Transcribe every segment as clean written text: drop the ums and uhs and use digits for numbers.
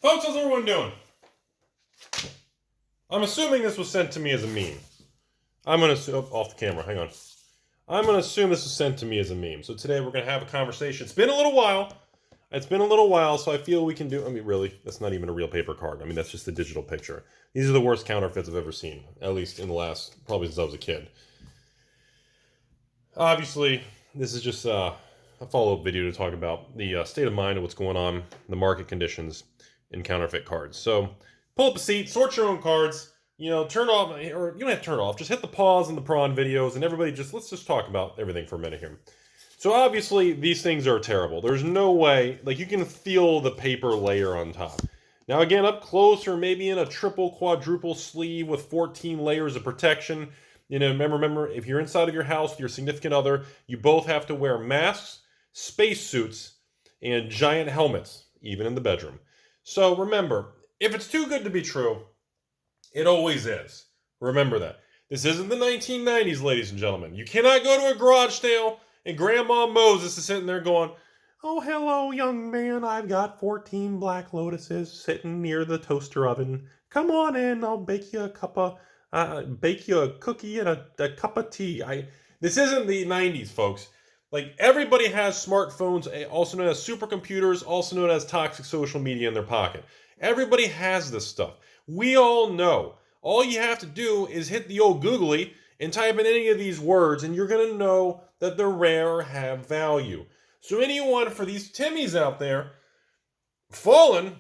Folks, how's everyone doing? I'm assuming this was sent to me as a meme. I'm going to... off the camera, hang on. I'm going to assume this was sent to me as a meme. So today we're going to have a conversation. It's been a little while. So I feel we can do... I mean, really, that's not even a real paper card. I mean, that's just a digital picture. These are the worst counterfeits I've ever seen. At least in the last... probably since I was a kid. Obviously, this is just a follow-up video to talk about the state of mind of what's going on, the market conditions in counterfeit cards. So, pull up a seat, sort your own cards, turn off, or you don't have to turn it off, just hit the pause on the prawn videos, and everybody let's just talk about everything for a minute here. So obviously, these things are terrible. There's no way, you can feel the paper layer on top. Now again, up close, or maybe in a triple, quadruple sleeve with 14 layers of protection. Remember, if you're inside of your house with your significant other, you both have to wear masks, spacesuits, and giant helmets, even in the bedroom. So remember, if it's too good to be true, it always is. Remember that. This isn't the 1990s, ladies and gentlemen. You cannot go to a garage sale and Grandma Moses is sitting there going, "Oh, hello, young man. I've got 14 black lotuses sitting near the toaster oven. Come on in. I'll bake you a cookie and a cup of tea." This isn't the 90s, folks. Everybody has smartphones, also known as supercomputers, also known as toxic social media in their pocket. Everybody has this stuff. We all know. All you have to do is hit the old googly and type in any of these words, and you're going to know that they're rare or have value. So anyone, for these Timmies out there, falling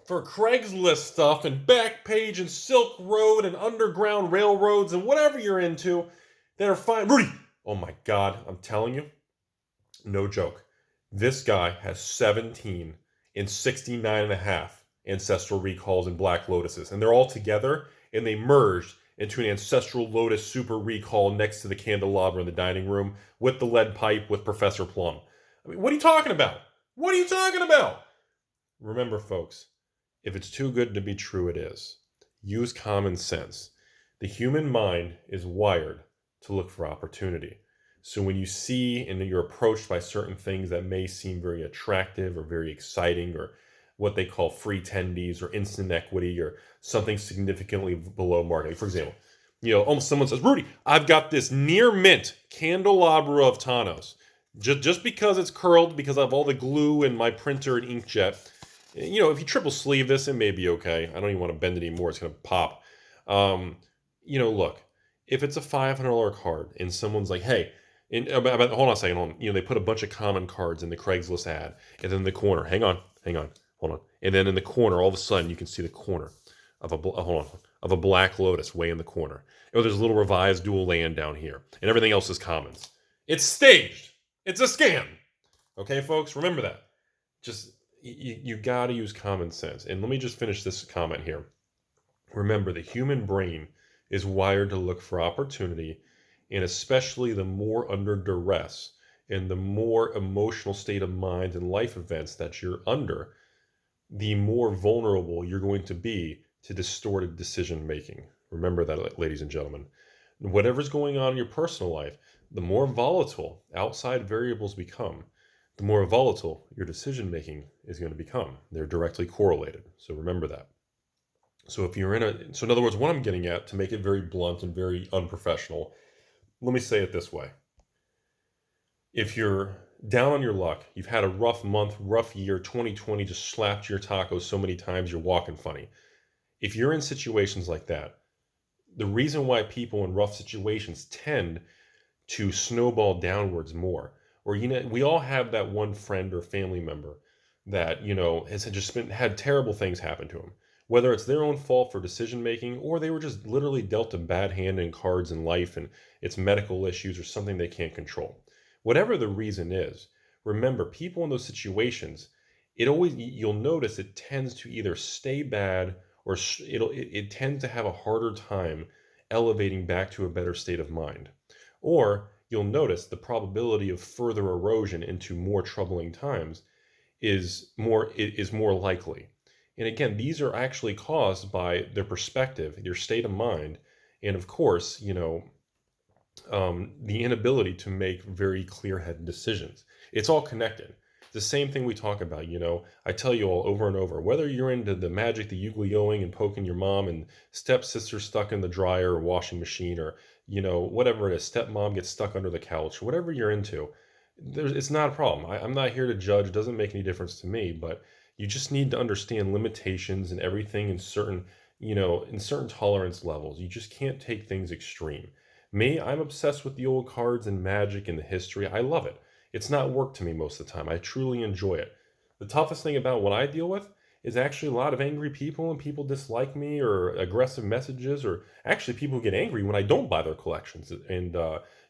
for Craigslist stuff and Backpage and Silk Road and Underground Railroads and whatever you're into, that are fine. Rudy! Oh my God, I'm telling you, no joke. This guy has 17 and 69 and a half ancestral recalls and black lotuses. And they're all together, and they merged into an ancestral lotus super recall next to the candelabra in the dining room with the lead pipe with Professor Plum. I mean, what are you talking about? What are you talking about? Remember, folks, if it's too good to be true, it is. Use common sense. The human mind is wired to look for opportunity. So when you see and you're approached by certain things that may seem very attractive or very exciting, or what they call free tendies or instant equity or something significantly below market. For example, almost someone says, "Rudy, I've got this near mint candelabra of Thanos. Just because it's curled, because I have all the glue in my printer and inkjet. If you triple sleeve this, it may be okay. I don't even want to bend it anymore. It's going to pop. Look, if it's a $500 card and someone's like, hey, hold on a second, they put a bunch of common cards in the Craigslist ad, and then in the corner, hang on, hold on, and then in the corner, all of a sudden, you can see the corner of a black lotus way in the corner. There's a little revised dual land down here, and everything else is commons. It's staged. It's a scam. Okay, folks, remember that. Just you got to use common sense. And let me just finish this comment here. Remember, the human brain is wired to look for opportunity, and especially the more under duress and the more emotional state of mind and life events that you're under, the more vulnerable you're going to be to distorted decision making. Remember that, ladies and gentlemen. Whatever's going on in your personal life, the more volatile outside variables become, the more volatile your decision making is going to become. They're directly correlated. So remember that. So in other words, what I'm getting at, to make it very blunt and very unprofessional, let me say it this way. If you're down on your luck, you've had a rough month, rough year, 2020 just slapped your tacos so many times you're walking funny. If you're in situations like that, the reason why people in rough situations tend to snowball downwards more, or we all have that one friend or family member that has just had terrible things happen to them. Whether it's their own fault for decision making, or they were just literally dealt a bad hand in cards in life and it's medical issues or something they can't control. Whatever the reason is, remember, people in those situations, you'll notice it tends to either stay bad, or it tends to have a harder time elevating back to a better state of mind. Or you'll notice the probability of further erosion into more troubling times is more likely. And again, these are actually caused by their perspective, your state of mind, and of course, the inability to make very clear-headed decisions. It's all connected. The same thing we talk about, I tell you all over and over, whether you're into the magic, the yu-gi-ohing and poking your mom and stepsister stuck in the dryer or washing machine, or, whatever it is, stepmom gets stuck under the couch, whatever you're into, it's not a problem. I'm not here to judge. It doesn't make any difference to me, but you just need to understand limitations and everything in certain tolerance levels. You just can't take things extreme. Me, I'm obsessed with the old cards and magic and the history. I love it. It's not work to me most of the time. I truly enjoy it. The toughest thing about what I deal with is actually a lot of angry people, and people dislike me, or aggressive messages, or actually people get angry when I don't buy their collections. And,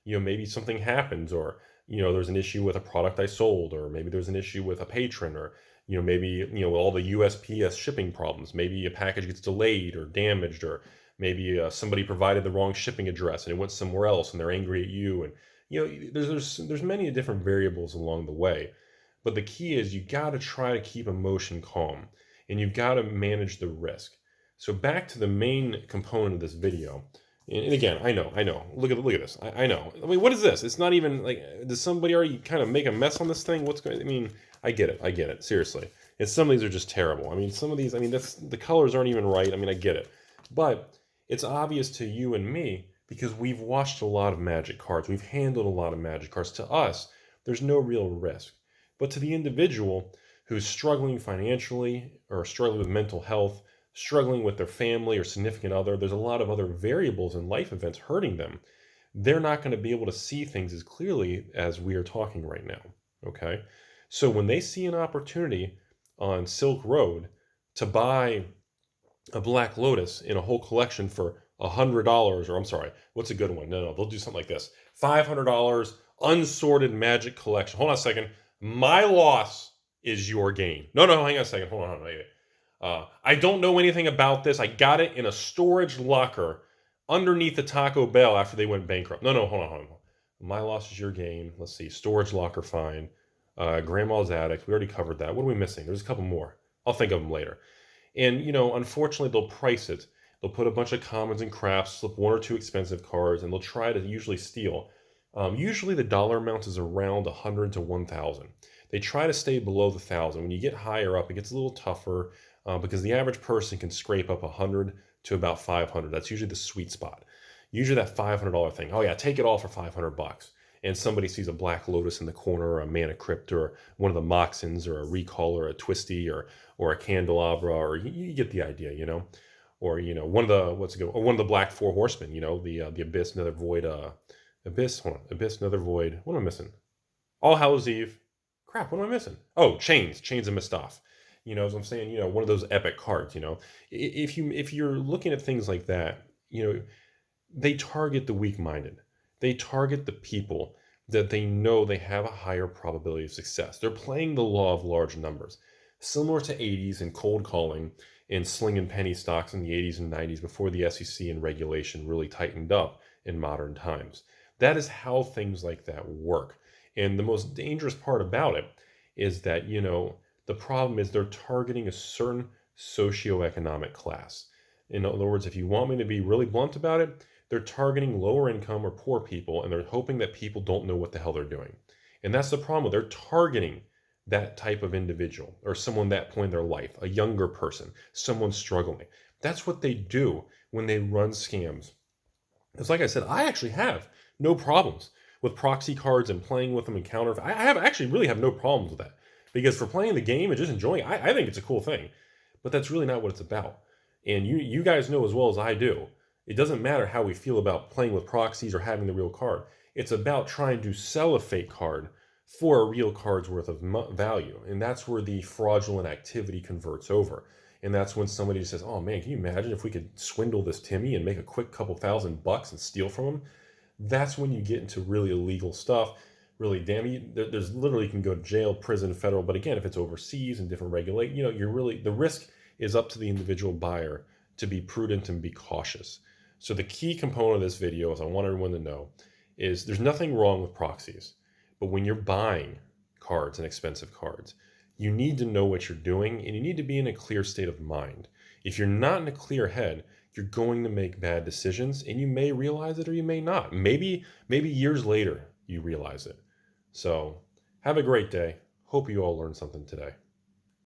maybe something happens, or, there's an issue with a product I sold, or maybe there's an issue with a patron, or, maybe, all the USPS shipping problems. Maybe a package gets delayed or damaged, or maybe somebody provided the wrong shipping address and it went somewhere else and they're angry at you. And, there's many different variables along the way. But the key is you got to try to keep emotion calm, and you've got to manage the risk. So back to the main component of this video. And again, I know. Look at this. I know. I mean, what is this? It's not even like, does somebody already kind of make a mess on this thing? I get it. Seriously. And some of these are just terrible. I mean, some of these, the colors aren't even right. I get it. But it's obvious to you and me because we've watched a lot of Magic cards. We've handled a lot of Magic cards. To us, there's no real risk. But to the individual who's struggling financially, or struggling with mental health, struggling with their family or significant other, there's a lot of other variables in life events hurting them. They're not going to be able to see things as clearly as we are talking right now. Okay? So when they see an opportunity on Silk Road to buy a Black Lotus in a whole collection for $100, or I'm sorry, what's a good one? No, they'll do something like this. $500, unsorted Magic collection. Hold on a second. My loss is your gain. No, hang on a second. Hold on. Wait. I don't know anything about this. I got it in a storage locker underneath the Taco Bell after they went bankrupt. No, hold on. My loss is your gain. Let's see. Storage locker fine. Grandma's attic. We already covered that. What are we missing? There's a couple more. I'll think of them later. And, unfortunately, they'll price it. They'll put a bunch of commons and crafts, slip one or two expensive cards, and they'll try to usually steal. Usually the dollar amount is around 100 to 1,000. They try to stay below the 1,000. When you get higher up, it gets a little tougher because the average person can scrape up 100 to about 500. That's usually the sweet spot. Usually that $500 thing. Oh yeah, take it all for $500. And somebody sees a Black Lotus in the corner, or a Mana Crypt, or one of the Moxins, or a Recall, or a Twisty, or a Candelabra, or you get the idea, Or one of the Black Four Horsemen, the Abyss, Nether Void, Abyss, Nether Void. What am I missing? All Hallows Eve. Crap, what am I missing? Oh, Chains of Mistaf. As I'm saying, one of those epic cards. If you're looking at things like that, they target the weak-minded. They target the people that they know they have a higher probability of success. They're playing the law of large numbers, similar to 80s and cold calling and slinging penny stocks in the 80s and 90s before the SEC and regulation really tightened up in modern times. That is how things like that work. And the most dangerous part about it is that, the problem is they're targeting a certain socioeconomic class. In other words, if you want me to be really blunt about it, they're targeting lower income or poor people, and they're hoping that people don't know what the hell they're doing. And that's the problem. They're targeting that type of individual, or someone that point in their life, a younger person, someone struggling. That's what they do when they run scams. It's like I said, I actually have no problems with proxy cards and playing with them and counter. I actually really have no problems with that, because for playing the game and just enjoying it, I think it's a cool thing. But that's really not what it's about. And you guys know as well as I do, it doesn't matter how we feel about playing with proxies or having the real card. It's about trying to sell a fake card for a real card's worth of value. And that's where the fraudulent activity converts over. And that's when somebody says, oh man, can you imagine if we could swindle this Timmy and make a quick couple $1,000 and steal from him? That's when you get into really illegal stuff. Really, there's literally, you can go to jail, prison, federal. But again, if it's overseas and different regulate, the risk is up to the individual buyer to be prudent and be cautious. So the key component of this video, as I want everyone to know, is there's nothing wrong with proxies. But when you're buying cards and expensive cards, you need to know what you're doing, and you need to be in a clear state of mind. If you're not in a clear head, you're going to make bad decisions, and you may realize it or you may not. Maybe years later you realize it. So have a great day. Hope you all learned something today.